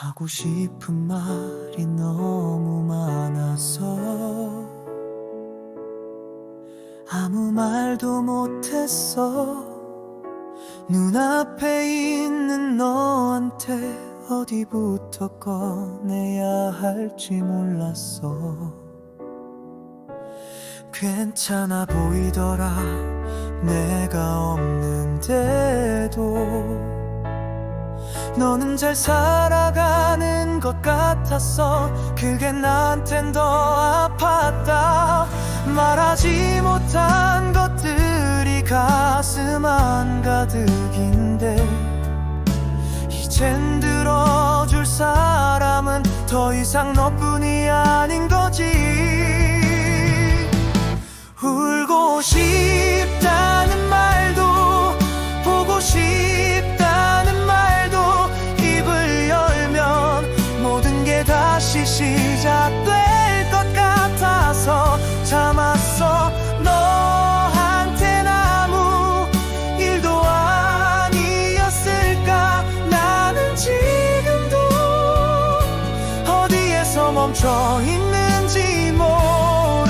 하고 싶은 말이 너무 많아서 아무 말도 못했어. 눈앞에 있는 너한테 어디부터 꺼내야 할지 몰랐어. 괜찮아 보이더라 내가 없는데도. 너는 잘 살아가는 것 같았어. 그게 나한텐 더 아팠다. 말하지 못한 것들이 가슴 한가득인데 이젠 들어줄 사람은 더 이상 너뿐이 아닌 거지. 울고 싶다는 말도 보고 싶다는 말도 입을 열면 모든 게 다시 시작될 것 같아서 참았어. 너한텐 아무 일도 아니었을까. 나는 지금도 어디에서 멈춰 있는지 모르겠어.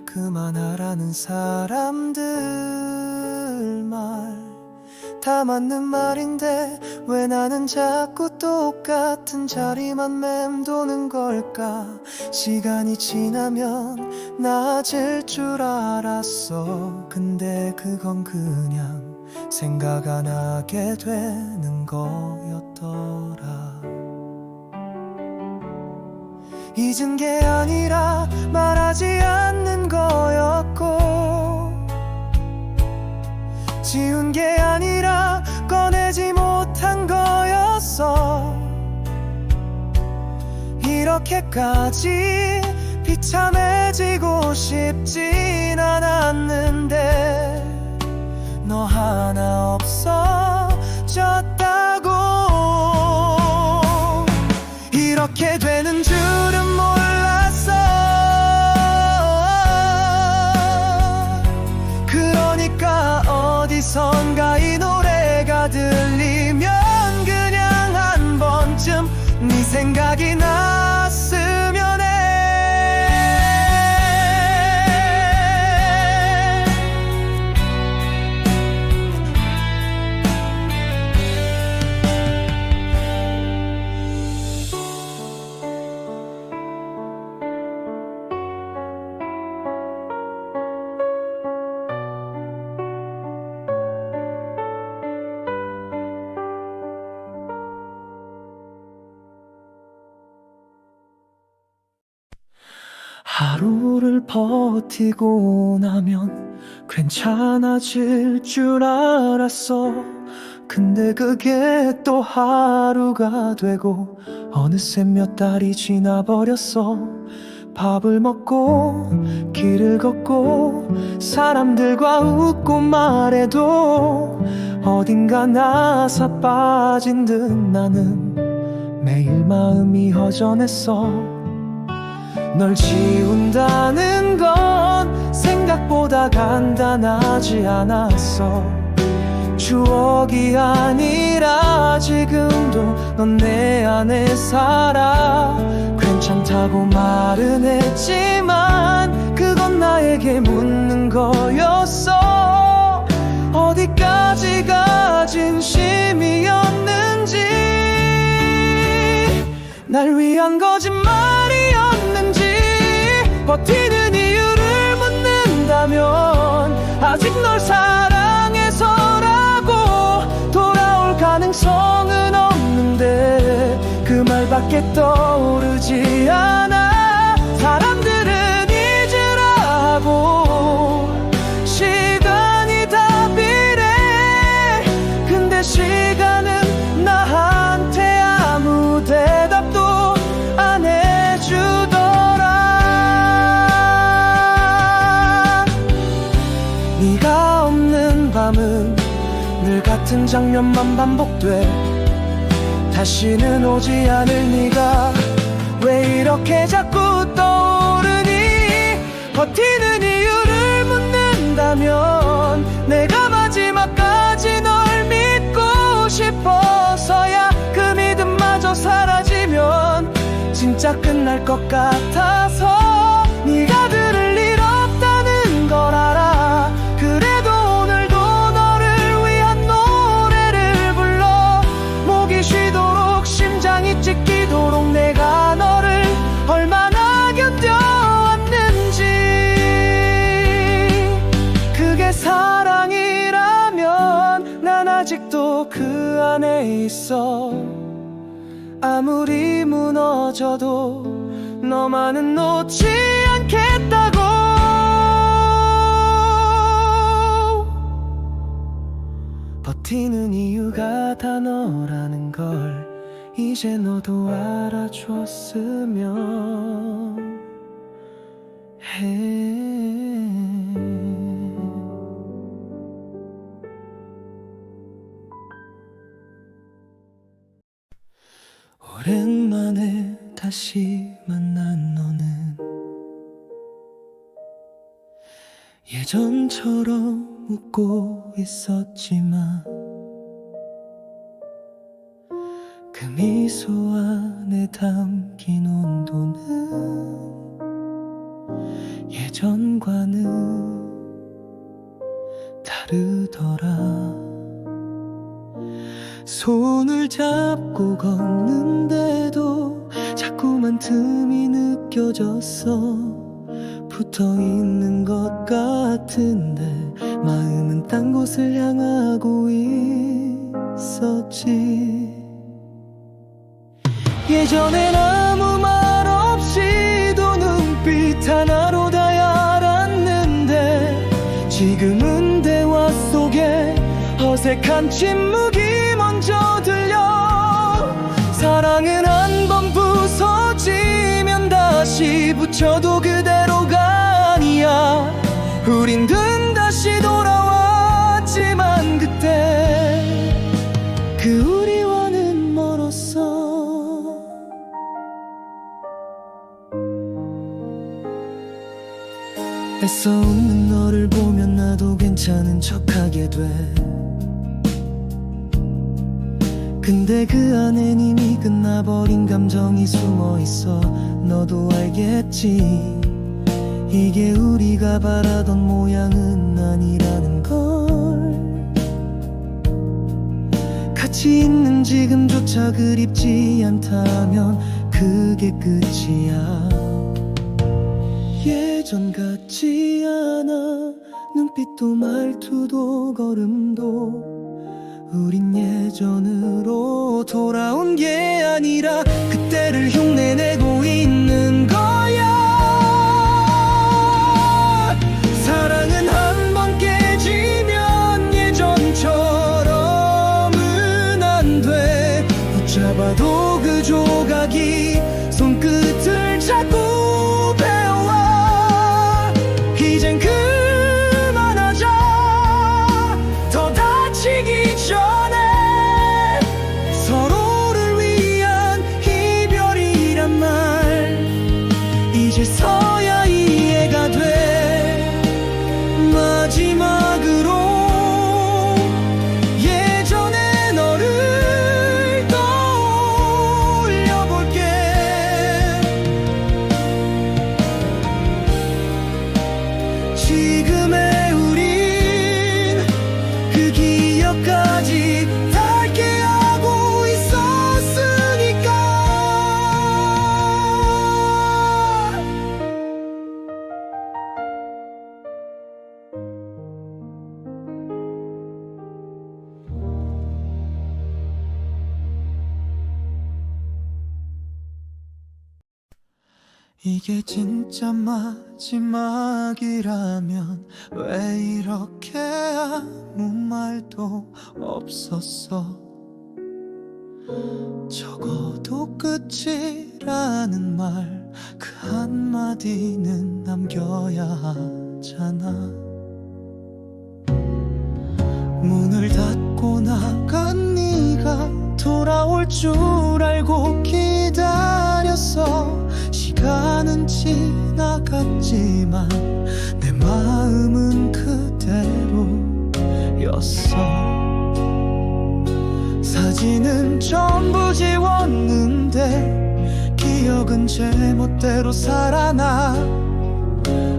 그만하라는 사람들 말 다 맞는 말인데 왜 나는 자꾸 똑같은 자리만 맴도는 걸까. 시간이 지나면 나아질 줄 알았어. 근데 그건 그냥 생각 안 하게 되는 거였더라. 잊은 게 아니라 말하지 않는 거였고, 지운 게 아니라 꺼내지 못한 거였어. 이렇게까지 비참해지고 싶진 않았는데 너 하나 없어졌다고. 이렇게 되는 줄은 몰랐어. 그러니까 어디선가 이 노래가 들리면 그냥 한 번쯤 네 생각이 났으면 해. 하루를 버티고 나면 괜찮아질 줄 알았어. 근데 그게 또 하루가 되고 어느새 몇 달이 지나버렸어. 밥을 먹고 길을 걷고 사람들과 웃고 말해도 어딘가 나사 빠진 듯 나는 매일 마음이 허전했어. 널 지운다는 건 생각보다 간단하지 않았어. 추억이 아니라 지금도 넌 내 안에 살아. 괜찮다고 말은 했지만 그건 나에게 묻는 거였어. 어디까지가 진심이었는지, 날 위한 거짓말이었는지, 버티는 이유를 묻는다면 아직 널 사랑해서라고 돌아올 가능성은 없는데 그 말밖에 떠오르지 않아. 사람들은 잊으라고 시간이 답이래. 근데 시간은 나한테 아무 대답도 안 해주더라. 네가 없는 밤은 늘 같은 장면만 반복돼. 다시는 오지 않을 네가 왜 이렇게 자꾸 떠오르니. 버티는 이유를 묻는다면 내가 마지막까지 널 믿고 싶어서야. 그 믿음마저 사라지면 진짜 끝날 것 같아서. 네가 들을 일 없다는 걸 알아. 그래도 오늘도 너를 위한 노래를 불러. 목이 쉬도록 심장이 찢기도록 내가 너를 얼마나 견뎌왔는지. 그게 사랑이라면 난 아직도 그 안에 있어. 아무리 무너져도 너만은 놓지 않겠다고. 버티는 이유가 다 너라는 걸 이제 너도 알아줬으면 해. 오랜만에 다시 만난 너는 예전처럼 웃고 있었지만 그 미소 안에 담긴 온도는 예전과는 다르더라. 손을 잡고 걷는데도 자꾸만 틈이 느껴졌어. 붙어있는 것 같은데 마음은 딴 곳을 향하고 있었지. 예전엔 아무 말 없이도 눈빛 하나로 다 알았는데 지금은 대화 속에 어색한 침묵이 먼저 들려. 사랑은 한 번 부서지면 다시 붙여도 그대로가 아니야. 우린 다시 돌아왔지만 그때 그 우리와는 멀었어. 애써 웃는 너를 보면 나도 괜찮은 척하게 돼. 근데 그 안엔 이미 끝나버린 감정이 숨어있어. 너도 알겠지. 이게 우리가 바라던 모양은 아니라는 걸. 같이 있는 지금조차 그립지 않다면 그게 끝이야. 예전 같지 않아. 눈빛도 말투도 걸음도 우린 예전으로 돌아온 게 아니라 그때를 흉내내고 있는 거야. 사랑은 한 번 깨지면 예전처럼은 안 돼. 붙잡아도 그 조각이 손끝을 자꾸 베어와. 이젠 그만하자. 더 다치기 전에. 서로를 위한 이별이란 말 이제서야 이해가 돼. 마지막으로 예전의 너를 떠올려볼게. 지금의 우린 그 기억까지 닳게 하고 있었으니까. 이게 진짜 마지막이라면 왜 이렇게 아무 말도 없었어. 적어도 끝이라는 말 그 한마디는 남겨야 하잖아. 문을 닫고 나간 네가 돌아올 줄 알고 기다렸어. 시간은 지나갔지만 내 마음은 그대로였어. 사진은 전부 지웠는데 기억은 제멋대로 살아나.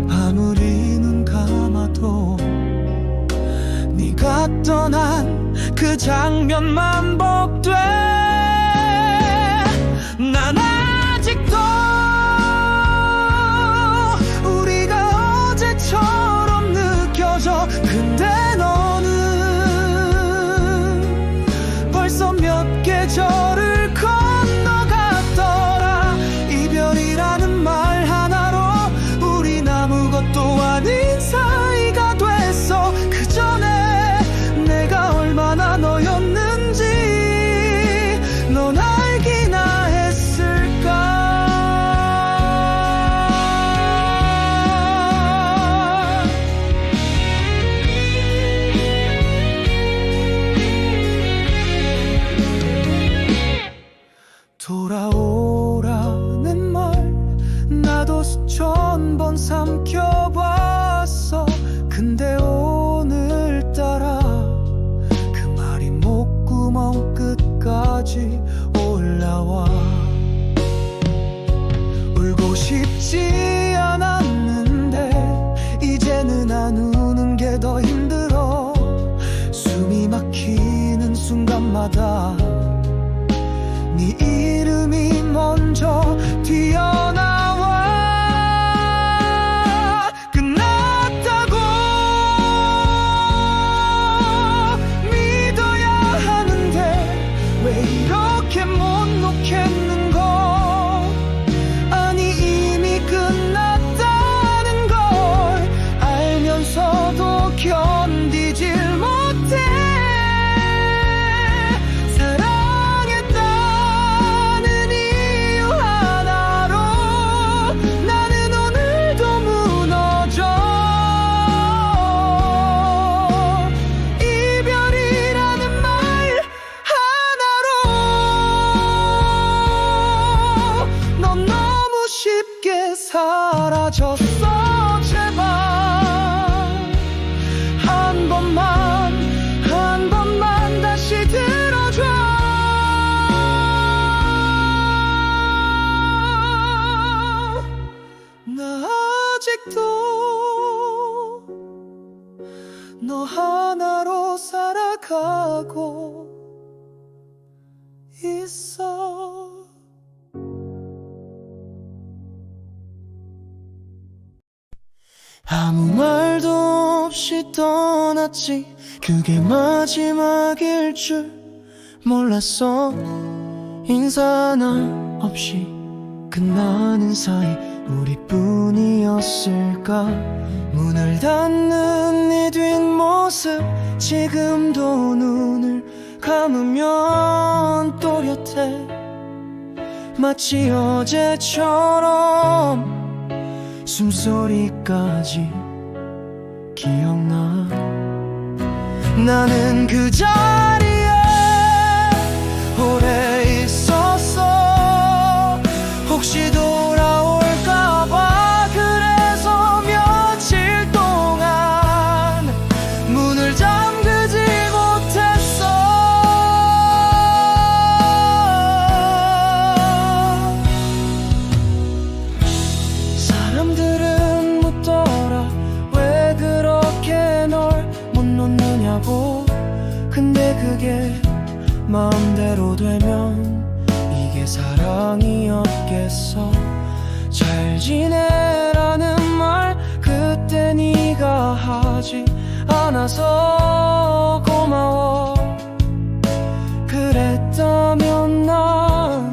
아무리 눈 감아도 네가 떠난 그 장면 반복돼. 난 아직도 우리가 어제처럼 느껴져. 근데 너는 벌써 몇 계절을 건너갔더라. 이별이라는 말 하나로 우린 아무것도 아닌 사이가 됐어. 그 전에 내가 얼마나 너였는지 넌 알기나 했을까. 돌아오라는 말 나도 수천 번 삼켜봤어. 근데 오늘따라 그 말이 목구멍 끝까지 올라와. 울고 싶지 않았는데 이제는 안 우는 게 더 힘들어. 숨이 막히는 순간마다 네 이름이 먼저 튀어나와. 끝났다고 믿어야 하는데 왜 이렇게 못 놓겠는걸. 아니 이미 끝났다는 걸 알면서도 견디질 못해. 사라졌어. 제발 한 번만 다시 들어줘. 나 아직도 너 하나로 살아가고 있어. 아무 말도 없이 떠났지. 그게 마지막일 줄 몰랐어. 인사 하나 없이 끝나는 사이 우리뿐이었을까. 문을 닫는 네 뒷모습 지금도 눈을 감으면 또렷해. 마치 어제처럼 숨소리까지 기억나. 나는 그 자리에 오래 있었어. 혹시 돌아올까봐. 그래서 며칠 동안 문을 잠그지 못했어. 사람들은 묻더라. 왜 그렇게 널 못 놓느냐고. 근데 그게 마음대로 되면 이게 사랑이었겠어. 잘 지내라는 말 그때 네가 하지 않아서 고마워. 그랬다면 난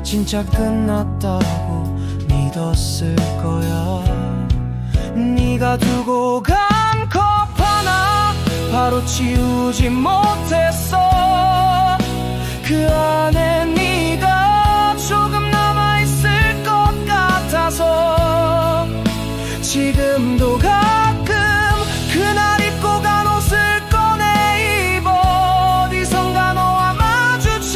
진짜 끝났다고 믿었을 거야. 네가 두고 간 컵 하나 바로 치우지 못했어. 그 안에 네가 조금 남아있을 것 같아서 지금도 가끔 그날 입고 간 옷을 꺼내 입어. 어디선가 너와 마주쳐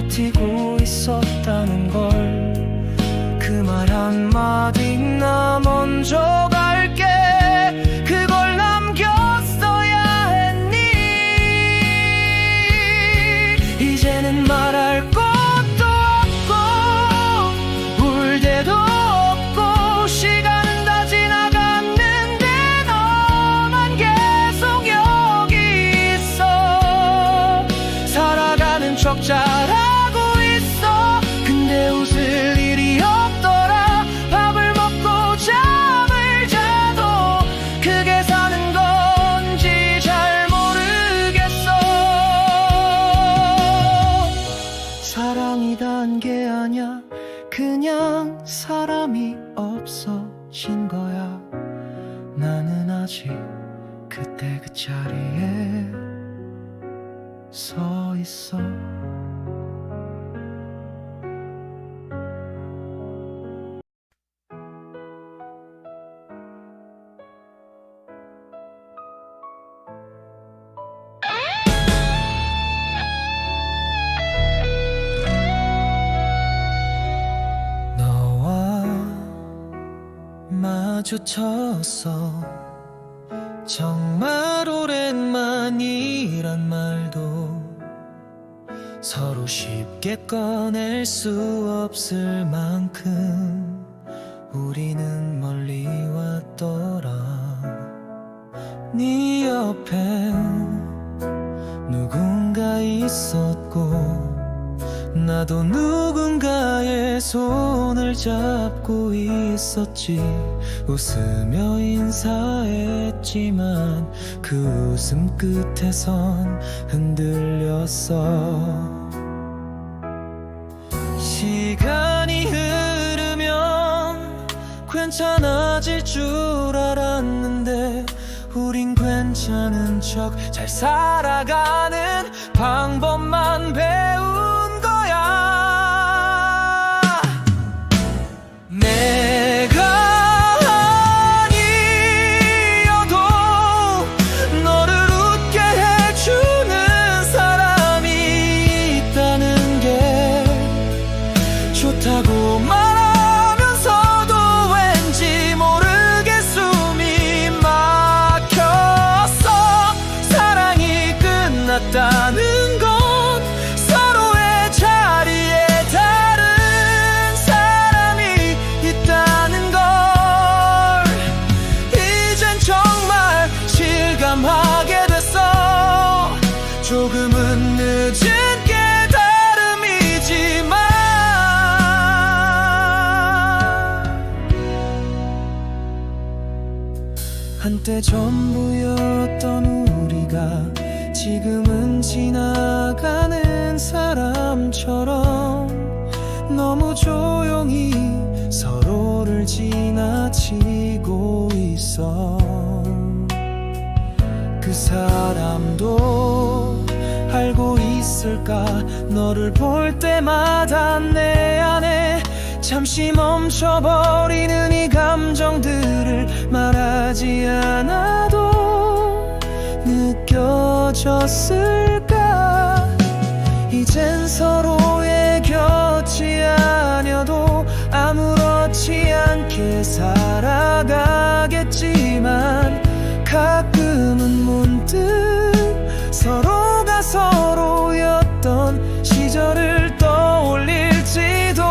버티고 있었다는 걸. 그 말 한마디 나 먼저 갈게 그걸 남겼어야 했니. 이제는 말할 것도 없고 울 데도 없고 시간은 다 지나갔는데 너만 계속 여기 있어. 살아가는 척 잘하고 있어. 근데 웃을 일이 없더라. 밥을 먹고 잠을 자도 그게 사는 건지 잘 모르겠어. 사랑이란 게 아냐 그냥 사람이 없어진 거야. 나는 아직 그때 그 자리에 서 있어. 너와 마주쳤어. 정말 오랜만이란 말도 서로 쉽게 꺼낼 수 없을 만큼 우리는 멀리 왔더라. 네 옆에 누군가 있었고 나도 누군가의 손을 잡고 있었지. 웃으며 인사했지만 그 웃음 끝에선 흔들렸어. 시간이 흐르면 괜찮아질 줄 알았는데 우린 괜찮은 척 잘 살아가는 방법만 배운 거야. 내가 아니어도 너를 웃게 해주는 사람이 있다는 게 좋다고 말하면서도 왠지 모르게 숨이 막혔어. 사랑이 끝났다는 건 서로의 자리에 다른 사람이 있다는 걸 이젠 정말 실감하게 됐어. 조금은 늦은 깨달음이지만 한때 전부였던 우리가 지금은 지나가는 사람처럼 너무 조용히 서로를 지나치고 있어. 그 사람도 알고 있을까. 너를 볼 때마다 내 안에 잠시 멈춰버리는 이 감정들을 말하지 않아도 느껴졌을까. 이젠 서로의 곁이 아니어도 아무렇지 않게 살아가겠지만 가끔은 문득 서로가 서로였던 시절을 떠올릴지도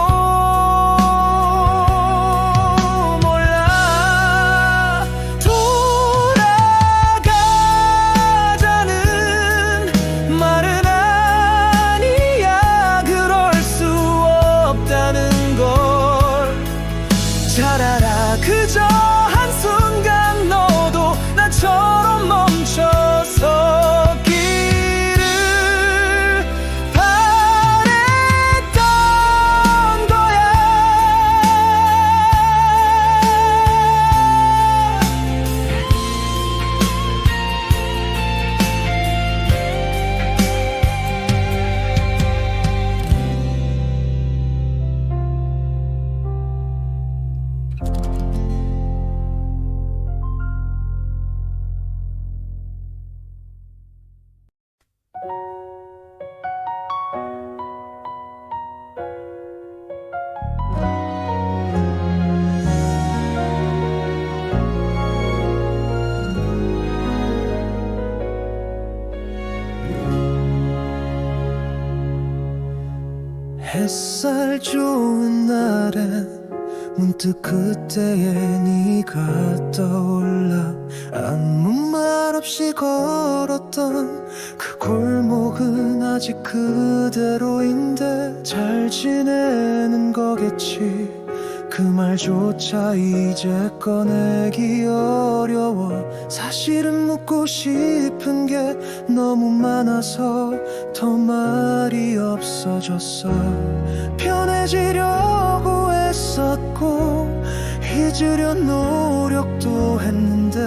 몰라. 돌아가자는 말은 아니야. 그럴 수 없다는 걸 잘 알아. 그저 한순간 너도 나처럼 멈춰서 길을 바랬던 거야. 제일 좋은 날엔 문득 그때의 네가 떠올라. 아무 말 없이 걸었던 그 골목은 아직 그대로인데 잘 지내는 거겠지. 그 말조차 이제 꺼내기 어려워. 사실은 묻고 싶은 게 너무 많아서 더 말이 없어졌어. 편해지려고 애썼고 잊으려 노력도 했는데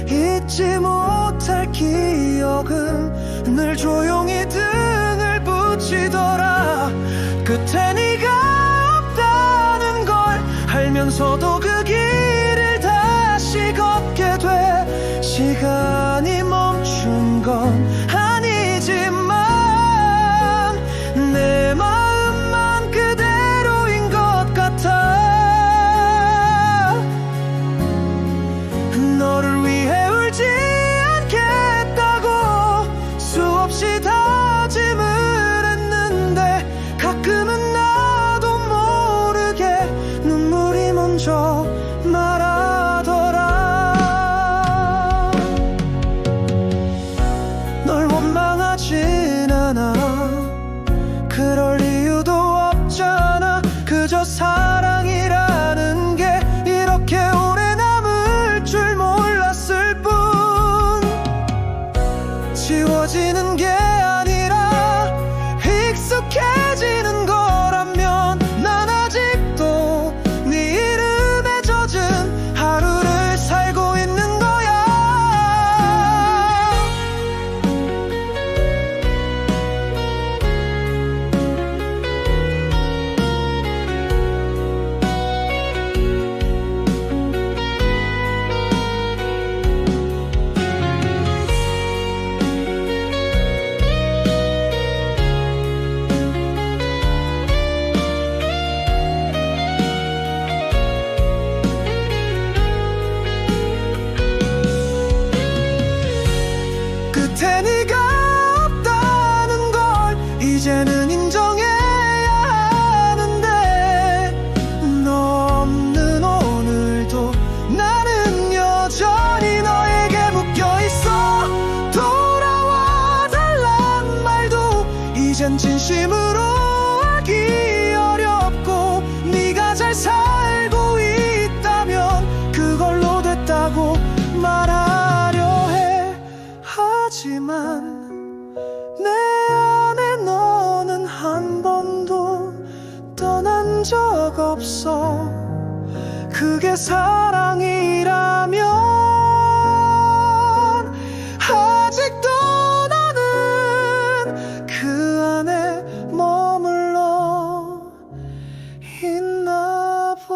잊지 못할 기억은 늘 조용히 등을 붙이더라. 끝에 네가 알면서도 그 길을 다시 걷게 돼. 시간이 멈춘 건 아니지만 내 마음만 그대로인 것 같아. 너를 위해 울지 않겠다고 수없이 다짐을 했는데 가끔은 나도 모르게 눈물이 먼저 말하더라. 널 원망하진 않아. 그럴 이유도 없잖아. 그저 사랑이라는 게 이렇게 오래 남을 줄 몰랐을 뿐. 지워지는 게 아니라 익숙해지는 거라면 난 아직도 네 이름에 젖은 하루를 살고 있는 거야. 끝에 네가 없다는 걸 이제는 인정해야 하는데 너 없는 오늘도 나는 여전히 너에게 묶여있어. 돌아와 달란 말도 이젠 진심으로 하기 어렵고 네가 잘 살고 있다면 그걸로 됐다고 말하려 해. 하지만 내 안에 너는 한 번도 떠난 적 없어. 그게 사랑이라면 아직도 나는 그 안에 머물러 있나 봐.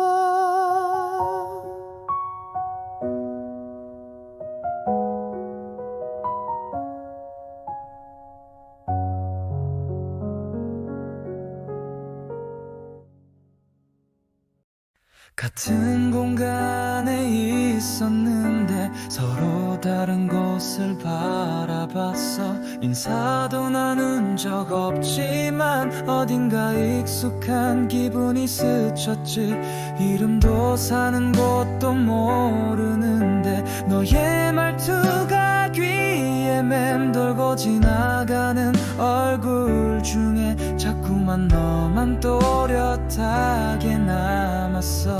같은 공간에 있었는데 서로 다른 곳을 바라봤어. 인사도 나눈 적 없지만 어딘가 익숙한 기분이 스쳤지. 이름도 사는 곳도 모르는데 너의 말투가 귀에 맴돌고 지나가는 얼굴 중에 자꾸만 너만 또렷하게 남았어.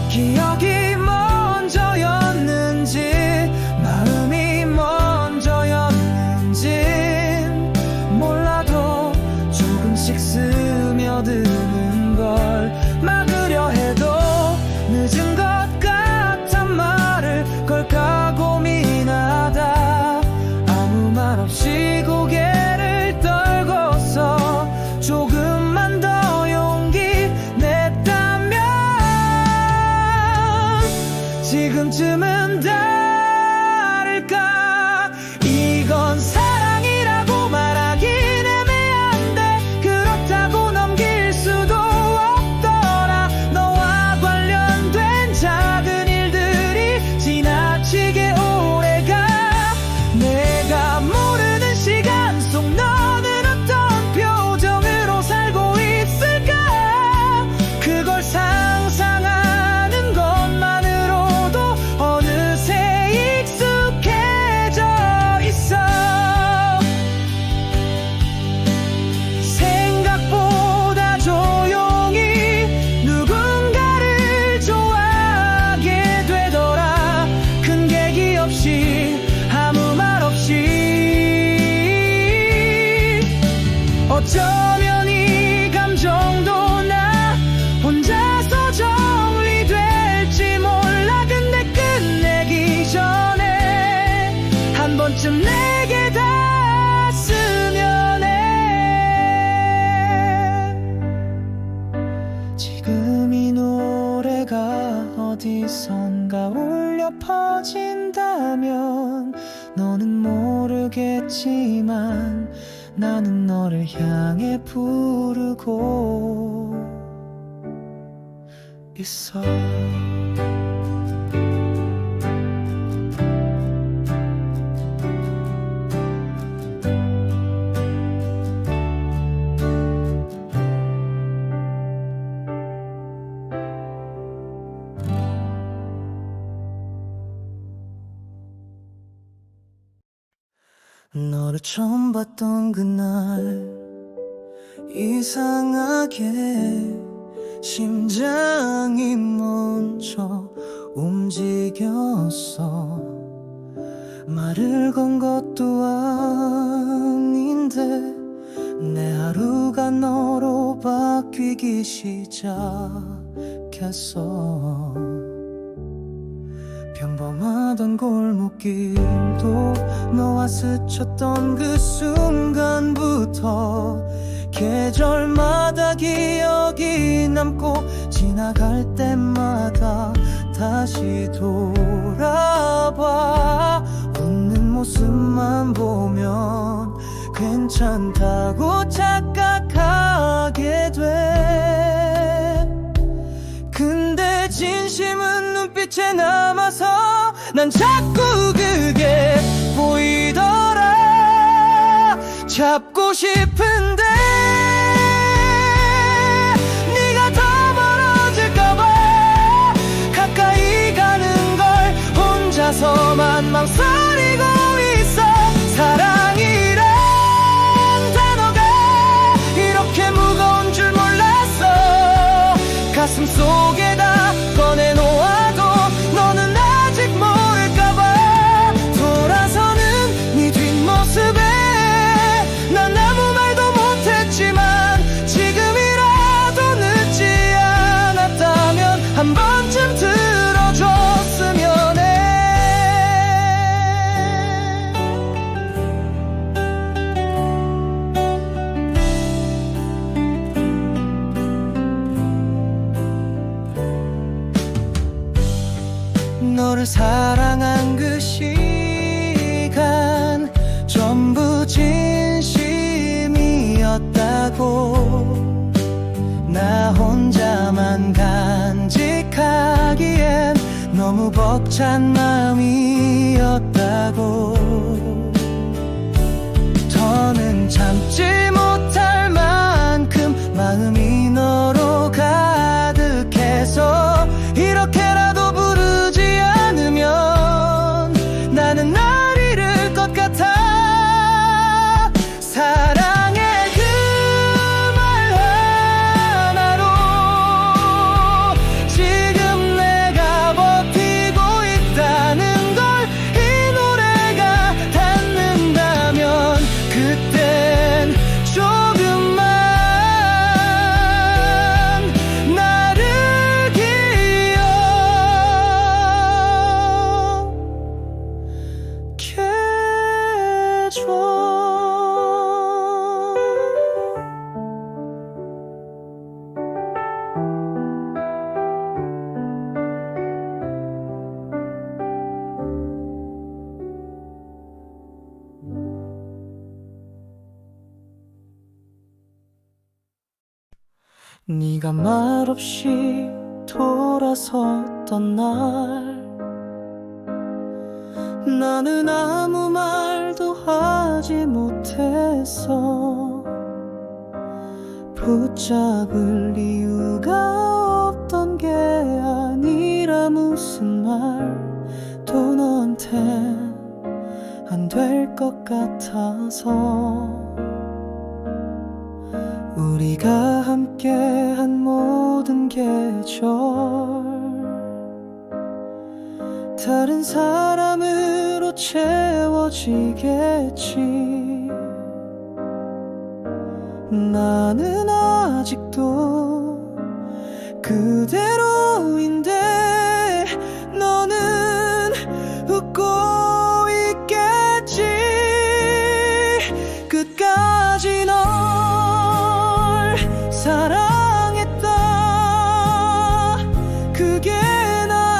기억이 먼저였는지 마음이 먼저였는지 몰라도 조금씩 스며드는 걸 막으려 해도 늦은 것 같은 말을 걸까 고민하다 아무 말 없이 고개를 떨고서 조금만 더 용기 냈다면 지금쯤은 다를까. 이건 사랑이라고 말하긴 애매한데 그렇다고 넘길 수도 없더라. 너와 관련된 작은 일들이 지나치게 오래가. 내가 모르는 시간 속 너는 어디선가 울려 퍼진다면 너는 모르겠지만 나는 너를 향해 부르고 있어. 너를 처음 봤던 그날 이상하게 심장이 먼저 움직였어. 말을 건 것도 아닌데 내 하루가 너로 바뀌기 시작했어. 평범하던 골목길도 너와 스쳤던 그 순간부터 계절마다 기억이 남고 지나갈 때마다 다시 돌아봐. 웃는 모습만 보면 괜찮다고 착각하게 돼. 근데 진심은 눈빛에 남아서 난 자꾸 그게 보이더라. 잡고 싶은데 네가 더 멀어질까봐 가까이 가는 걸 혼자서만 망설이고 있어. 사랑이란 단어가 이렇게 무거운 줄 몰랐어. 가슴 속에다 꺼내놓아도 너는 아직 모를까봐. 돌아서는 네 뒷모습에 난 아무 말도 못했지만 지금이라도 늦지 않았다면 한 번쯤 들어줬으면 해. 너를 사랑한 그 시간 전부 진심이었다고. 나 혼자만 간직하기엔 너무 벅찬 마음이었다고. 더는 참지 못할 만큼 마음이 너로 가득해서 이렇게라도 부르지 않으면 나는 날 잃을 것 같아. 사랑의 그 말 하나로 지금 내가 버티고 있다는 걸 이 노래가 닿는다면 그땐 조금만 나를 기억해줘. 네가 말없이 돌아섰던 날 나는 아무 말도 하지 못했어. 붙잡을 이유가 없던 게 아니라 무슨 말도 너한테 안 될 것 같아서. 우리가 함께한 모든 계절 다른 사람으로 채워지겠지. 나는 아직도 그대로인데 너는 웃고 있겠지. 끝까지 널 사랑했다. 그게 나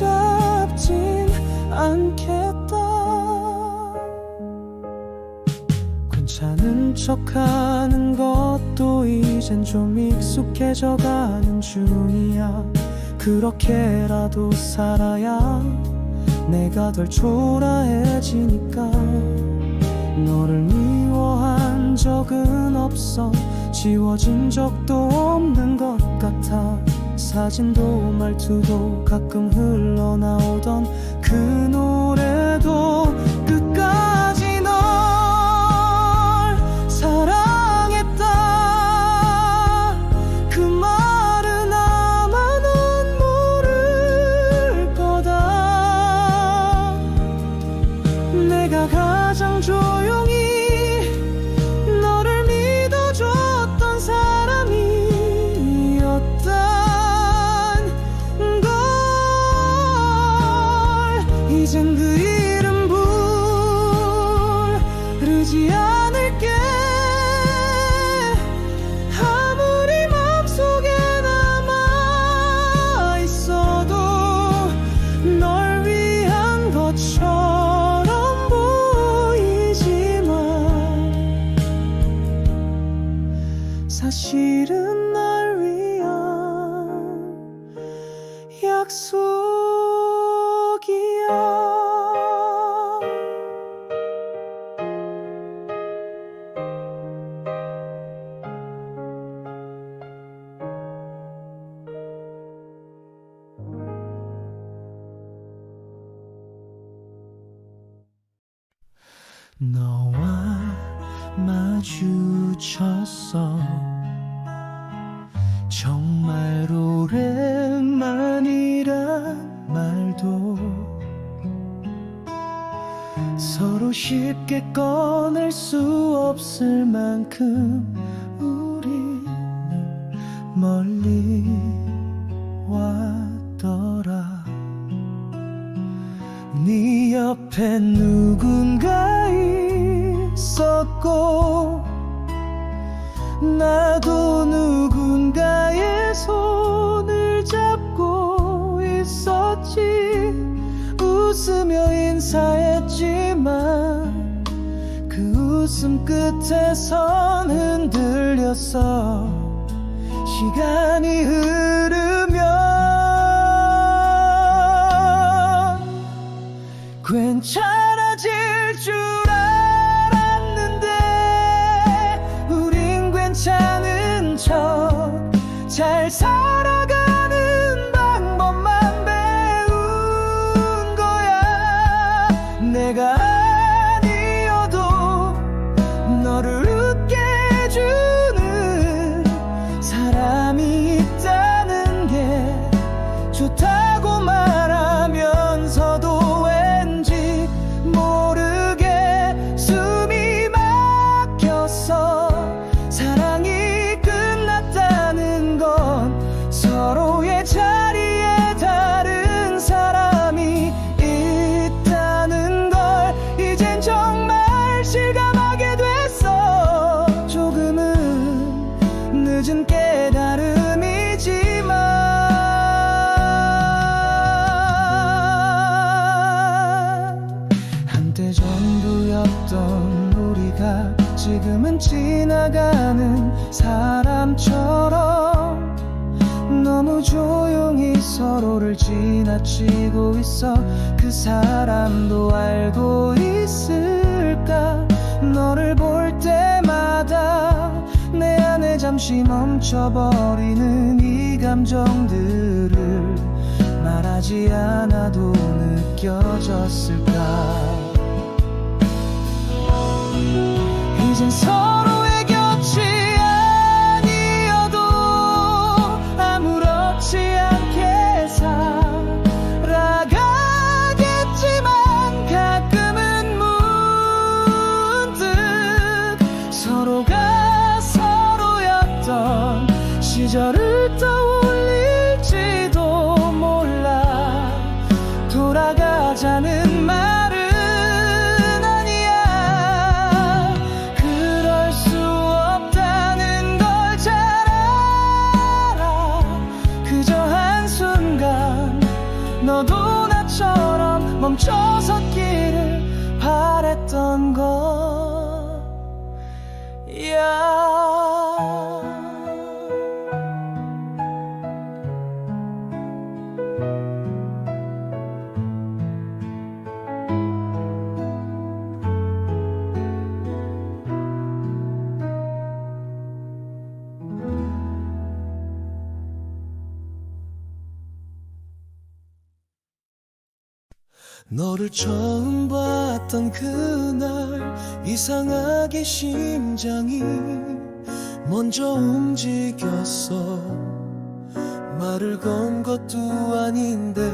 붙잡진 않겠다. 괜찮은 척하는 것도 이젠 좀 익숙해져가는 중이야. 그렇게라도 살아야 내가 덜 초라해지니까. 너를 미워한 적은 없어. 지워진 적도 없는 것 같아. 사진도 말투도 가끔 흘러나오던 그 노래도 끝까지 널 사랑했다. 그 말은 아마 넌 모를 거다. 내가 가장 조용히 너를 믿어줬던 사람이었단 걸. 이젠 그 이름 부르지 않을게. 아무리 맘속에 남아있어도 널 위한 것처럼 보이지만 사실은 날 위한 약속이야. 너와 마주쳤어. 정말 오랜만이란 말도 서로 쉽게 꺼낼 수 없을 만큼 우리는 멀리 왔더라. 네 옆에 누군가 있었고 나도 누군가의 손을 잡고 있었지. 웃으며 인사했지만 그 웃음 끝에선 흔들렸어. 시간이 흐르면 괜찮아질 줄 알았는데 우린 괜찮은 척 잘 살아가는 방법만 배운 거야. 내가 아니어도 너를 웃게 해주는 사람이 있다는 게 좋다고 말하면서도 왠지 모르게 숨이 막혔어. 사랑이 끝났다는 건 서로의 자리에 다른 사람이 있다는 걸 이젠 정말 실감하게 됐어. 조금은 늦은 깨달음이지만 한때 전부였던 우리가 지금은 지나가는 사람처럼 너무 조용히 서로를 지나치고 있어. 그 사람도 알고 있을까. 너를 볼 때마다 내 안에 잠시 멈춰버리는 이 감정들을 말하지 않아도 느껴졌을까. 이젠 서로의 곁이 아니어도 아무렇지 않게 살아가겠지만 가끔은 문득 서로가 서로였던 시절을 떠올릴지도 몰라. 돌아가자는 말은 아니야. 그럴 나처럼 멈춰섰기를 바랬던 거야. 너를 처음 봤던 그날 이상하게 심장이 먼저 움직였어. 말을 건 것도 아닌데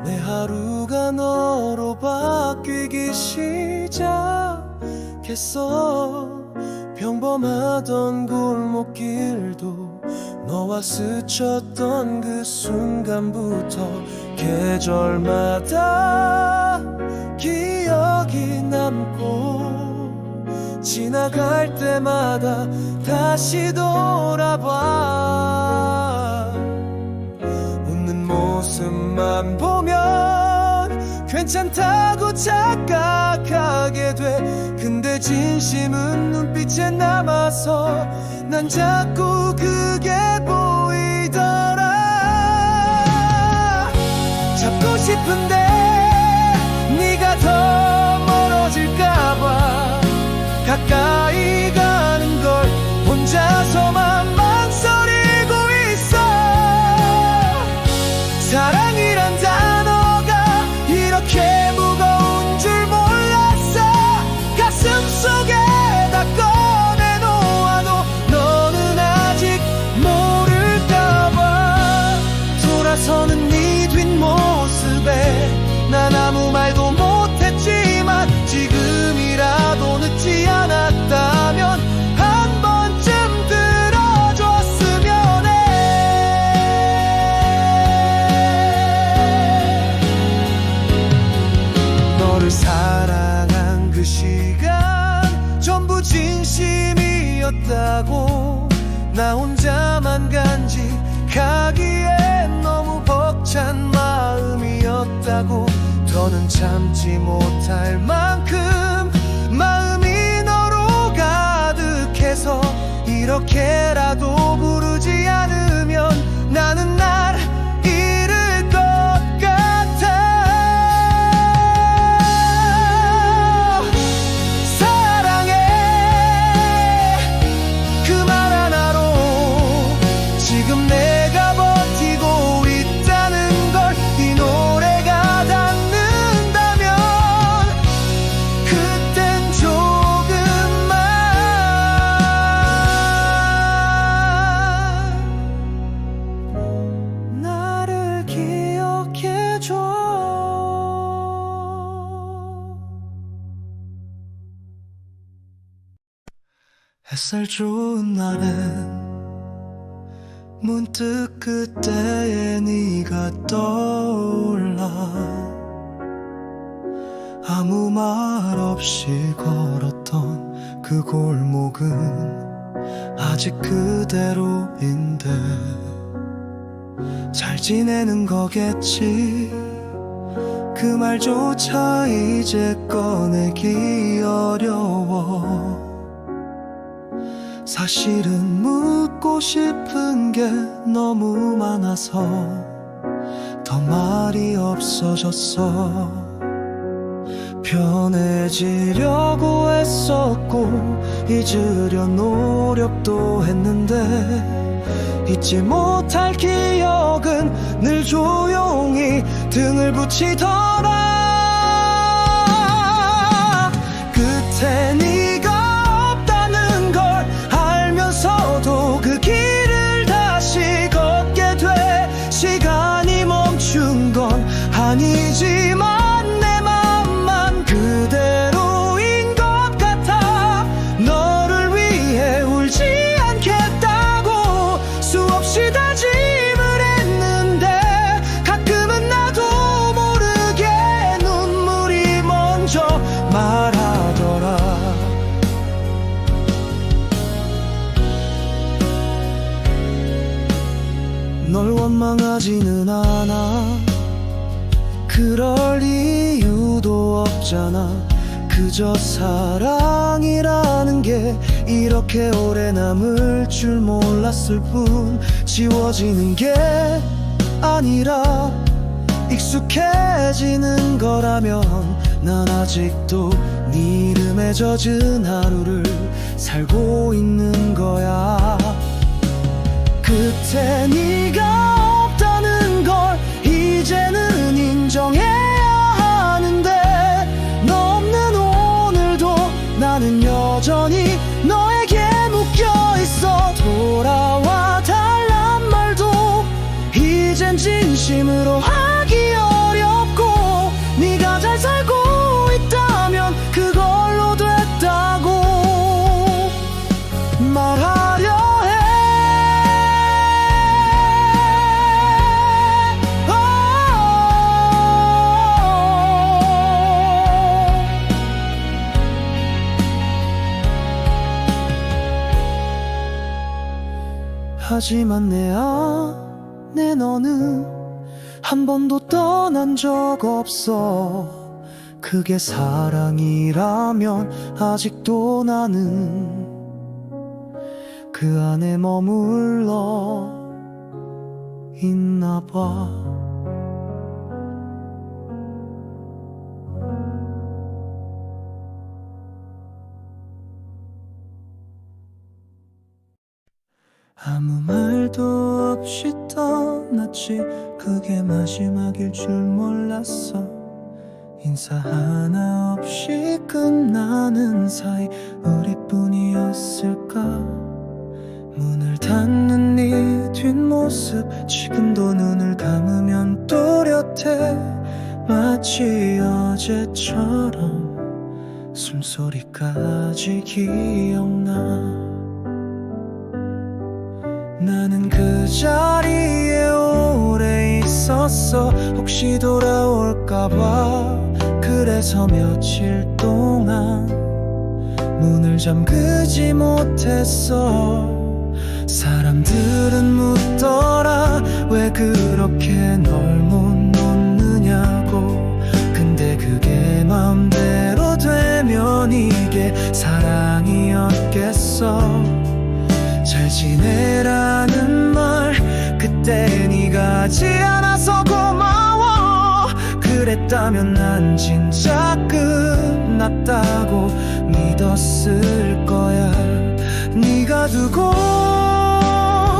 내 하루가 너로 바뀌기 시작했어. 평범하던 골목길도 너와 스쳤던 그 순간부터 계절마다 기억이 남고 지나갈 때마다 다시 돌아봐. 웃는 모습만 보면 괜찮다고 착각하게 돼. 근데 진심은 눈빛에 남아서 난 자꾸 그게 보이더라. 잡고 싶은데 네가 더 멀어질까봐 가까이 가는 걸 혼자서만 망설이고 있어. 사랑이란 단어가 이렇게 무거운 줄 몰랐어. 가슴 속에다 꺼내놓아도 너는 아직 모를까봐. 돌아서는 네 뒷모습에 난 아무 말도 못했지만 지금이라도 늦지 않았다면 한 번쯤 들어줬으면 해. 너를 사랑한 그 시간 전부 진심이었다고. 나 혼자만 간직하기엔 너무 벅찬 마음이었다고. 더는 참지 못할 만큼 마음이 너로 가득해서 이렇게라도 부르지 않으면 나는 날 잃을 것 같아. 사랑해 그 말 하나로 지금 내가 버티고 있다는 걸 이 노래가 닿는다면 그땐 조금만 나를 기억해줘. 햇살 좋은 날엔 문득 그때의 네가 떠올라. 아무 말 없이 걸었던 그 골목은 아직 그대로인데 잘 지내는 거겠지. 그 말조차 이제 꺼내기 어려워. 사실은 묻고 싶은 게 너무 많아서 더 말이 없어졌어. 편해지려고 애썼고 잊으려 노력도 했는데 잊지 못할 기억은 늘 조용히 등을 붙이더라. 끝에 네가 없다는 걸 알면서도 그 길을 다시 걷게 돼. 시간이 멈춘 건 아니지만 내 맘만 그대로인 것 같아. 너를 위해 울지 않겠다고 수없이 다짐을 했는데 가끔은 나도 모르게 눈물이 먼저 말하더라. 널 원망하지는 않아. 그럴 이유도 없잖아. 그저 사랑이라는 게 이렇게 오래 남을 줄 몰랐을 뿐. 지워지는 게 아니라 익숙해지는 거라면 난 아직도 네 이름에 젖은 하루를 살고 있는 거야. 그때 네가 없다는 걸 이제는 인정해야 하는데, 너 없는 오늘도 나는 여전히 너에게 묶여있어. 돌아와 달란 말도 이젠 진심으로 하기 어렵고, 네가 잘 살고 있다면 그걸로 됐다고 말하려 해. 하지만 내 안에 너는 한 번도 떠난 적 없어. 그게 사랑이라면 아직도 나는 그 안에 머물러 있나 봐. 아무 말도 없이 떠났지. 그게 마지막일 줄 몰랐어. 인사 하나 없이 끝나는 사이 우리뿐이었을까. 문을 닫는 네 뒷모습 지금도 눈을 감으면 또렷해. 마치 어제처럼 숨소리까지 기억나. 나는 그 자리에 오래 있었어. 혹시 돌아올까봐. 그래서 며칠 동안 문을 잠그지 못했어. 사람들은 묻더라, 왜 그렇게 널 못 놓느냐고. 근데 그게 맘대로 되면 이게 사랑이었겠어. 잘 지내라는 말 그때 네가 하지 않아서 고마워. 그랬다면 난 진짜 끝났다고 믿었을 거야. 네가 두고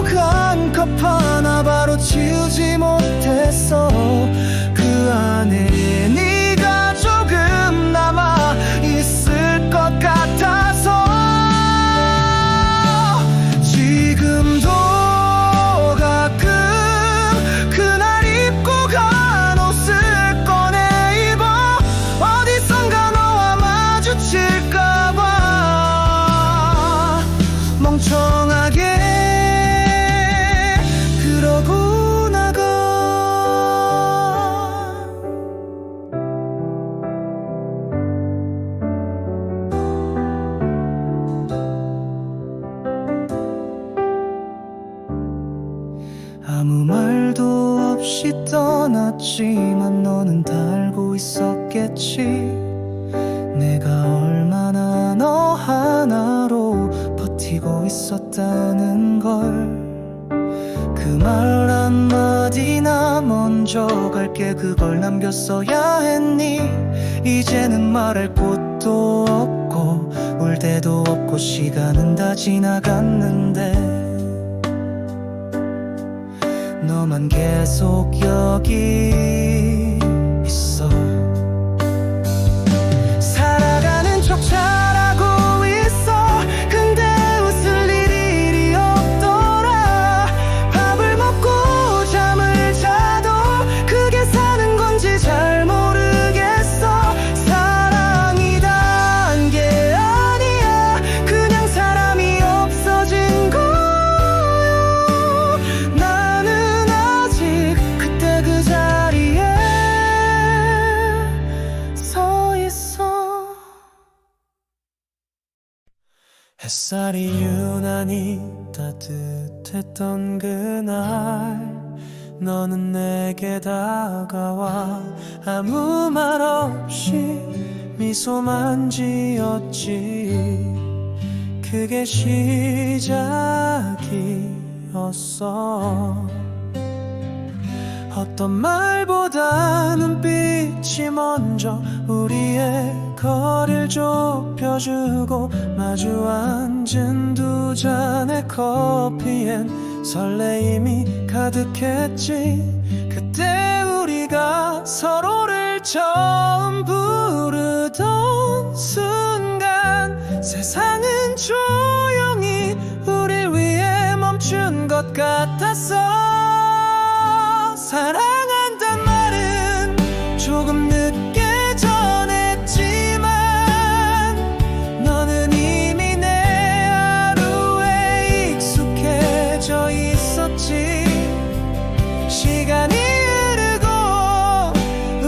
간 컵 하나 바로 치우지 못했어. 그 안에 네가 조금 남아 있을 것 같아서 지금도 가끔 그날 입고 간 옷을 꺼내 입어. 어디선가 너와 마주칠까봐 멍청하게 그러고 나가. 아무 말도 없이 떠났지만 너는 다 알고 있었겠지. 내가 얼마나 너 하나로 버티고 있었다는 걸. 그 말 한마디나 먼저 갈게 그걸 남겼어야 했니. 이제는 말할 곳도 없고 울 데도 없고 시간은 다 지나갔는데 너만 계속 여기 있어. 살아가는 척 잘하고 있어. 근데 웃을 일이 없더라. 밥을 먹고 잠을 자도 그게 사는 건지 잘 모르겠어. 사랑이란 게 아니야. 그냥 사람이 없어진 거. 햇살이 유난히 따뜻했던 그날 너는 내게 다가와 아무 말 없이 미소만 지었지. 그게 시작이었어. 어떤 말보다 눈빛이 먼저 우리의 거리를 좁혀주고 마주 앉은 두 잔의 커피엔 설레임이 가득했지. 그때 우리가 서로를 처음 부르던 순간 세상은 조용히 우릴 위해 멈춘 것 같았어. 사랑한단 말은 조금 늦게 전했지만 너는 이미 내 하루에 익숙해져 있었지. 시간이 흐르고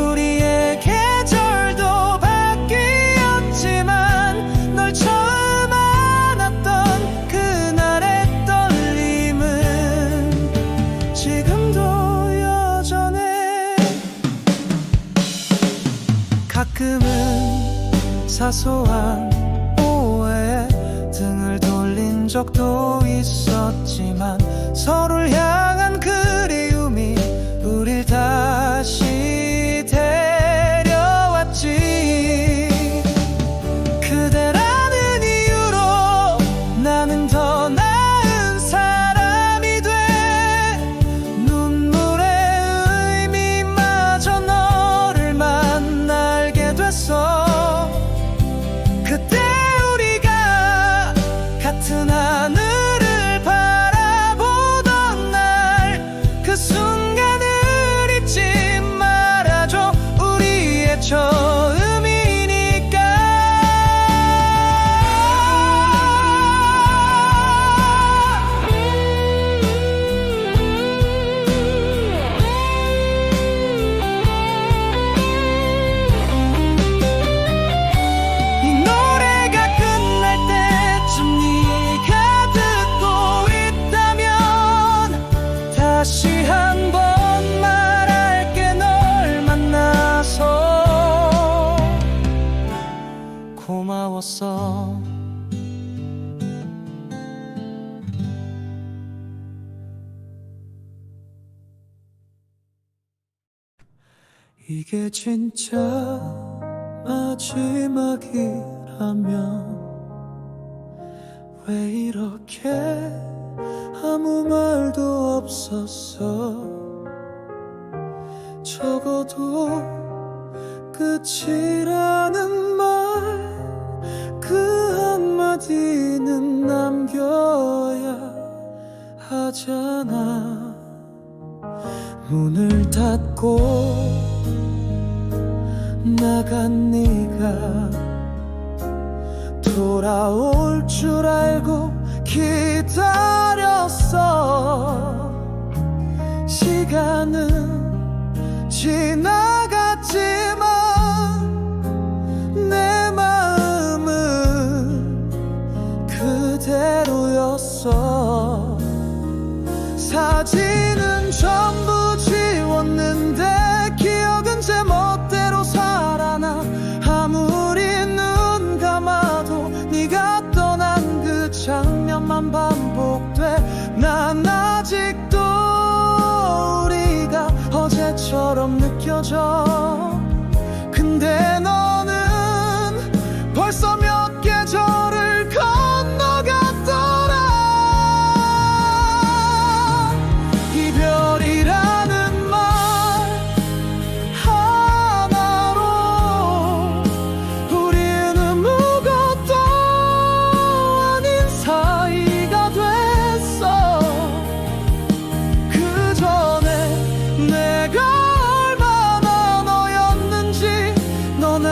우리의 계절도 바뀌었지만 널 처음 안았던 그날의 떨림은 지금도 가끔은 사소한 오해에 등을 돌린 적도 있었지만 서로를 향한 그리움이 우릴 다시 데려왔지. 그대라는 이유로 나는 더 나은 사람이 돼 눈물의 의미마저 너를 만나게 됐어. 그때 우리가 같은 하늘을 바라보던 날 그 순간을 잊지 말아줘. 우리의 처음이니까. 이 노래가 끝날 때쯤 네가 듣고 있다면 다시 한번 말할게. 널 만나서 고마웠어. 이게 진짜 마지막이라면 왜 이렇게 아무 말도 없었어. 적어도 끝이라는 말 그 한마디는 남겨야 하잖아. 문을 닫고 나간 네가 돌아올 줄 알고 기다렸어. 시간은 지나갔지만 내 마음은 그대로였어. 사진은 전부 지웠는데 기억은 제 멋대로 살아나. 아무리 눈 감아도 네가 떠난 그 장면만 반복돼. 난 아직도 우리가 어제처럼 느껴져. 근데 너는 벌써 몇 계절을 건너갔더라. 이별이라는 말 하나로 우리는 아무것도 아닌 사이가 됐어. 그 전에 내가 얼마나 너였는지 넌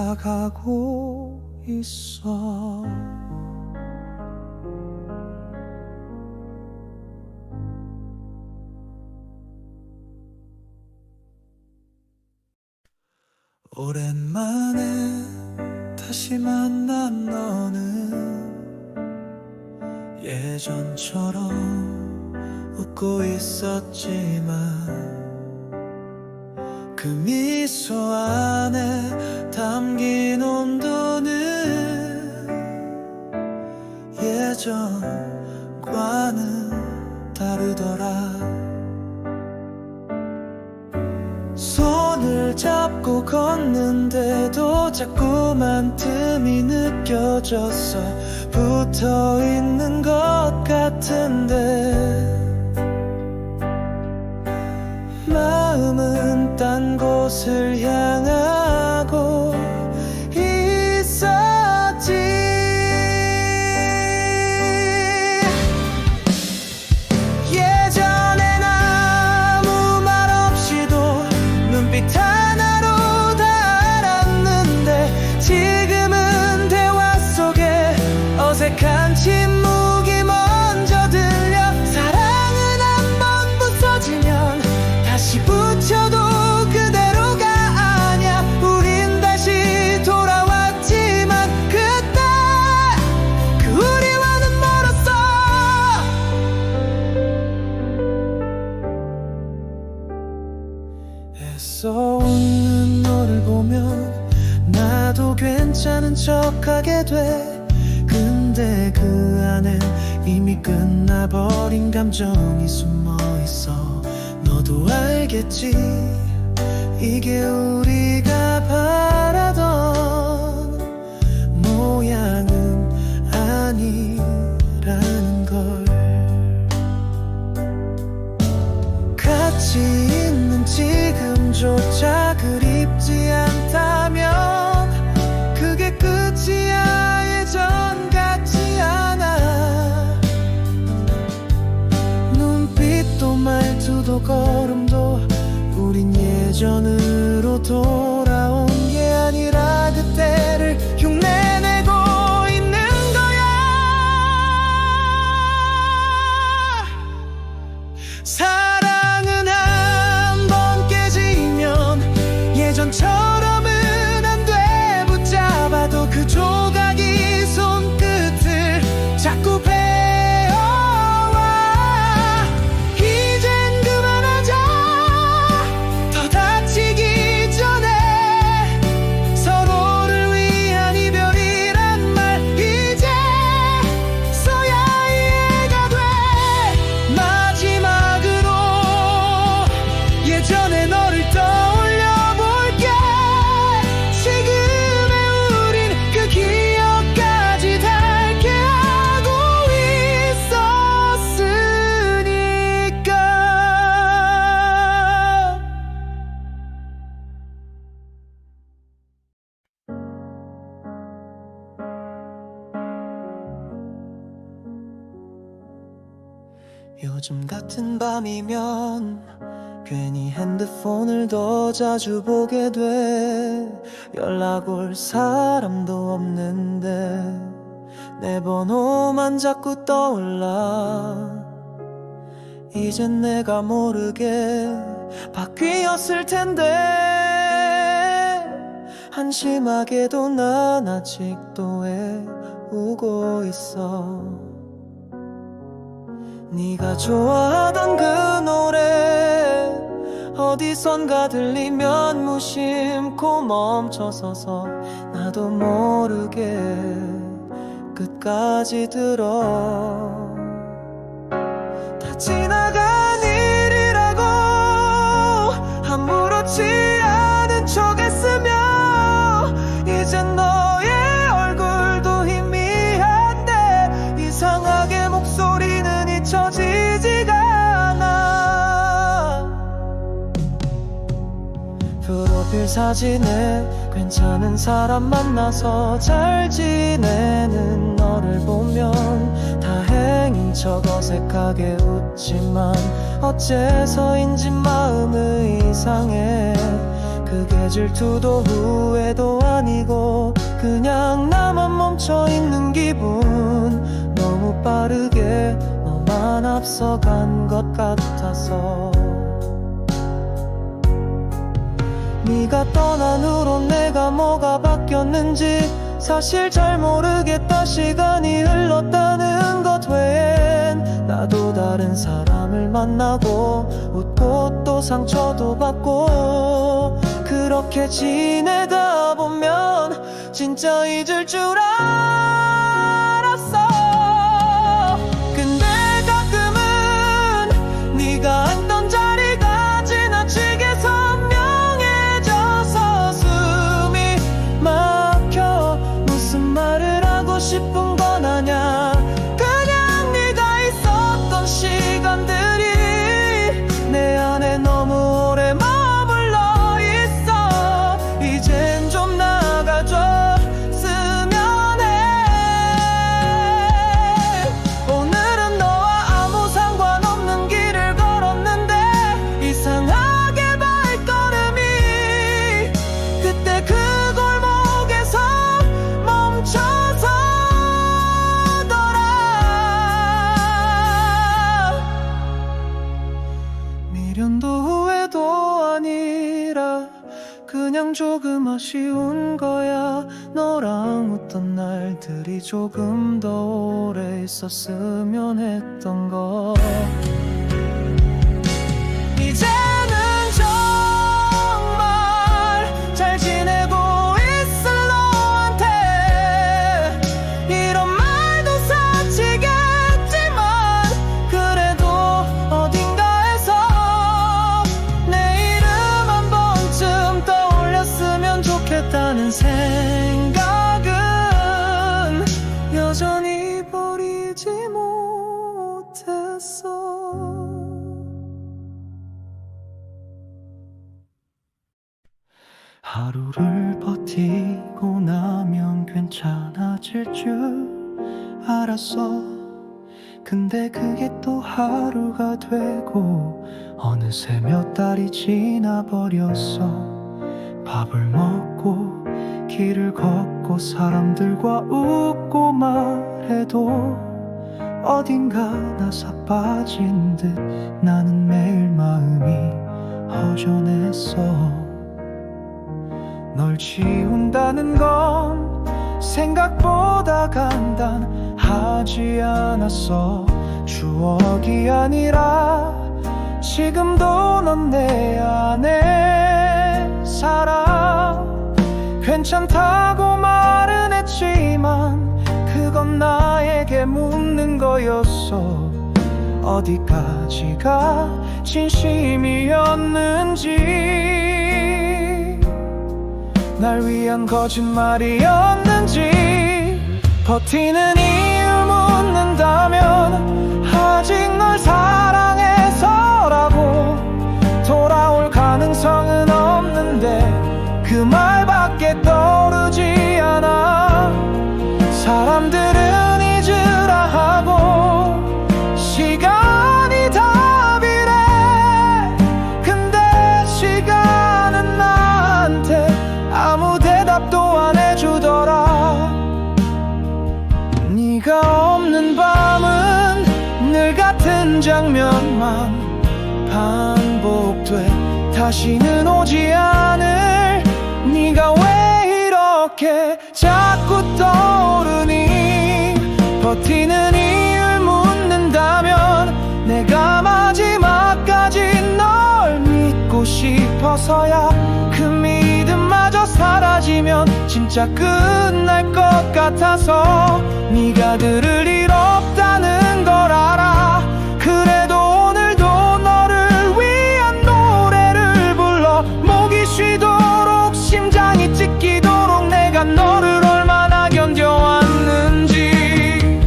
살아가고 있어. 오랜만에 다시 만난 너는 예전처럼 웃고 있었지만 그 미소 안에 담긴 온도는 예전과는 다르더라. 손을 잡고 걷는데도 자꾸만 틈이 느껴졌어. 붙어있는 것 같은데 마음은 딴 곳을 향하고 있었지. 예전엔 아무 말 없이도 눈빛 하나로 다 알았는데 지금은 대화 속에 어색한 침묵이 먼저 들려. 사랑은 한번 부서지면 다시 붙여도 그대로가 아냐. 우린 다시 돌아왔지만 그때 그 우리와는 멀었어. 애써 웃는 너를 보면 나도 괜찮은 척하게 돼. 근데 그 안엔 이미 끝나버린 감정이 숨어있어. 너도 알겠지? 이게 우리가 바라던 모양은 아니라는 걸. 같이 있는 지금조차 그립지 않다면 그게 끝이야. 예전 같지 않아. 눈빛도 말투도 걸음도 우린 예전으로 돌아온 게 아니라 그때를 흉내내고 있는 거야. 사랑은 한번 깨지면 예전처럼은 안 돼. 붙잡아도 그 조각이 손끝을 자꾸 베어와. 이젠 그만하자. 더 다치기 전에 서로를 위한 이별이란 말 이제서야 이해가 돼. 마지막으로 예전의 너를 떠올려 볼게. 지금의 우린 그 기억까지 닳게 하고 있었으니까. 요즘 같은 밤이면 괜히 핸드폰을 더 자주 보게 돼. 연락 올 사람도 없는데 내 번호만 자꾸 떠올라. 이젠 내가 모르게 바뀌었을 텐데 한심하게도 난 아직도 외우고 있어. 네가 좋아하던 그 노래 어디선가 들리면 무심코 멈춰서서 나도 모르게 끝까지 들어. 다 지나간 일이라고 아무렇지 않은 척 했으며 이젠 너의 얼굴도 희미한데 이상하게 목소리는 잊혀지지가 않아. 프로필 사진에 괜찮은 사람 만나서 잘 지내는 너를 보면 다행인 척 어색하게 웃지만 어째서인지 마음이 이상해. 그게 질투도 후회도 아니고 그냥 나만 멈춰있는 기분. 너무 빠르게 너만 앞서간 것 같아서. 네가 떠난 후로 내가 뭐가 바뀌었는지 사실 잘 모르겠다. 시간이 흘렀다는 것 외엔 나도 다른 사람을 만나고 웃고 또 상처도 받고 그렇게 지내다 보면 진짜 잊을 줄 알았어. 근데 가끔은 네가 앉던 자리가 지나치게 선명해져서 숨이 막혀. 무슨 말을 하고 싶은 건 아냐. 그냥 네가 있었던 시간들이 내 안에 너무 오래 머물러 있어. 이젠 좀 나가줬으면 해. 오늘은 너와 아무 상관없는 길을 걸었는데 이상하게 발걸음이 그때 그 골목에서 멈춰서더라. 미련도 후회도 아니라 그냥 조금 아쉬운 거야. 너랑 웃던 날들이 조금 더 오래 있었으면 했던 거. 이제는 정말 잘 지내고 있을 너한테 이런 말도 사치겠지만 그래도 어딘가에서 내 이름 한 번쯤 떠올렸으면 좋겠다는 생각은 여전히 버리지 못했어. 하루를 버티고 나면 괜찮아질 줄 알았어. 근데 그게 또 하루가 되고 어느새 몇 달이 지나버렸어. 밥을 먹고 길을 걷고 사람들과 웃고 말해도 어딘가 나사빠진 듯 나는 매일 마음이 허전했어. 널 지운다는 건 생각보다 간단하지 않았어. 추억이 아니라 지금도 넌 내 안에 살아. 괜찮다고 말은 했지만 그건 나에게 묻는 거였어. 어디까지가 진심이었는지, 날 위한 거짓말이었는지. 버티는 이유 묻는다면 아직 널 사랑해서라고. 돌아올 가능성은 없는데 그 말밖에 떠오르지 않아. 사람들은 잊으라 하고 시간이 답이래. 근데 시간은 나한테 아무 대답도 안 해주더라. 네가 없는 밤은 늘 같은 장면만 반복돼. 다시는 오지 않을 네가 왜 이렇게 자꾸 떠오르니. 버티는 이유를 묻는다면 내가 마지막까지 널 믿고 싶어서야. 그 믿음마저 사라지면 진짜 끝날 것 같아서. 네가 들을 일 없다는 걸 알아. 그래도 오늘도 너를 위한 노래를 불러. 목이 쉬도록 심장이 찢기도록 내가 너를 얼마나 견뎌왔는지.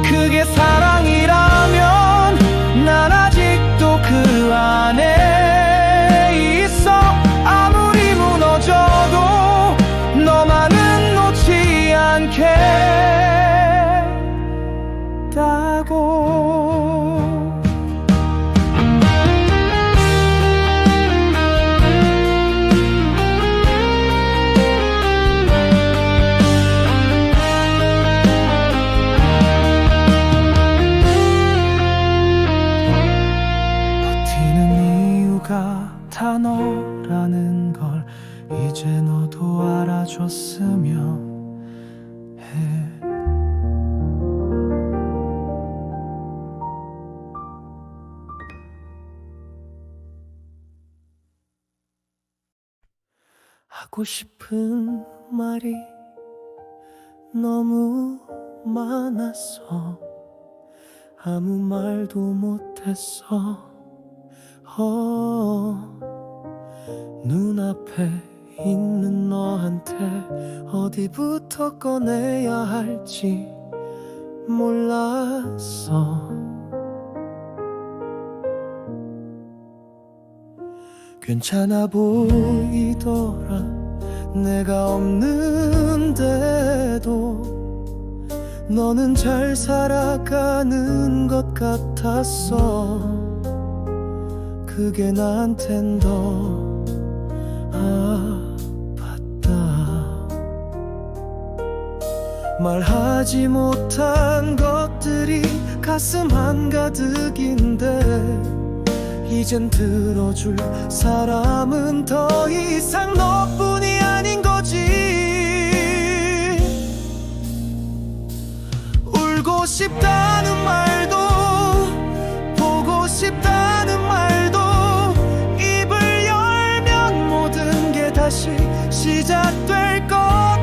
그게 사랑이라면 난 아직도 그 안에 있어. 아무리 무너져도 너만은 놓지 않겠다고. 다 너라는 걸 이제 너도 알아줬으면 해. 하고 싶은 말이 너무 많았어. 아무 말도 못했어. 눈앞에 있는 너한테 어디부터 꺼내야 할지 몰랐어. 괜찮아 보이더라 내가 없는데도 너는 잘 살아가는 것 같았어. 그게 나한텐 더 아팠다. 말하지 못한 것들이 가슴 한가득인데 이젠 들어줄 사람은 더 이상 너뿐이 아닌 거지. 울고 싶다는 말도 보고 싶다는 말도 입을 열면 모든 게 다시 시작될 것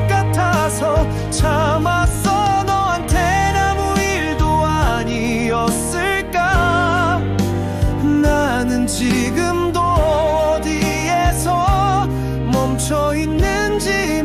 같아서 참았어. 너한텐 아무 일도 아니었을까. 나는 지금도 어디에서 멈춰 있는지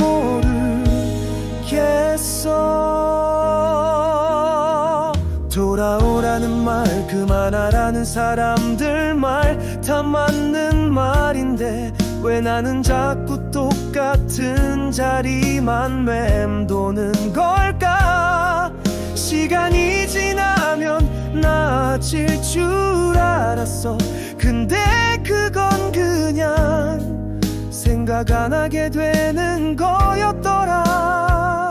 모르겠어. 돌아오라는 말, 그만하라는 사람들 말 다 맞는 말인데 왜 나는 자꾸 똑같은 자리만 맴도는 걸까. 시간이 지나면 나아질 줄 알았어. 근데 그건 그냥 생각 안 하게 되는 거였더라.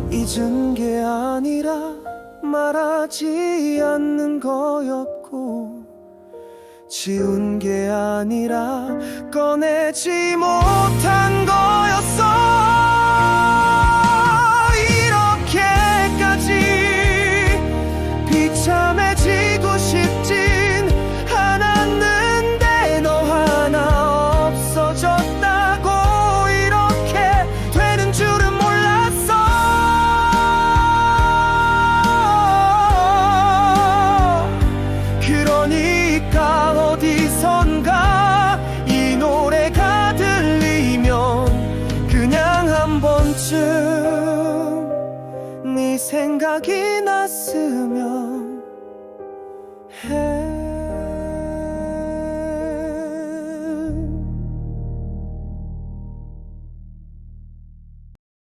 잊은 게 아니라 말하지 않는 거였고 지운 게 아니라 꺼내지 못한 거였어. 이렇게까지 비참해지고 싶진 않았는데 너 하나 없어졌다고 이렇게 되는 줄은 몰랐어. 그러니까 어디선가 이 노래가 들리면 그냥 한 번쯤 네 생각이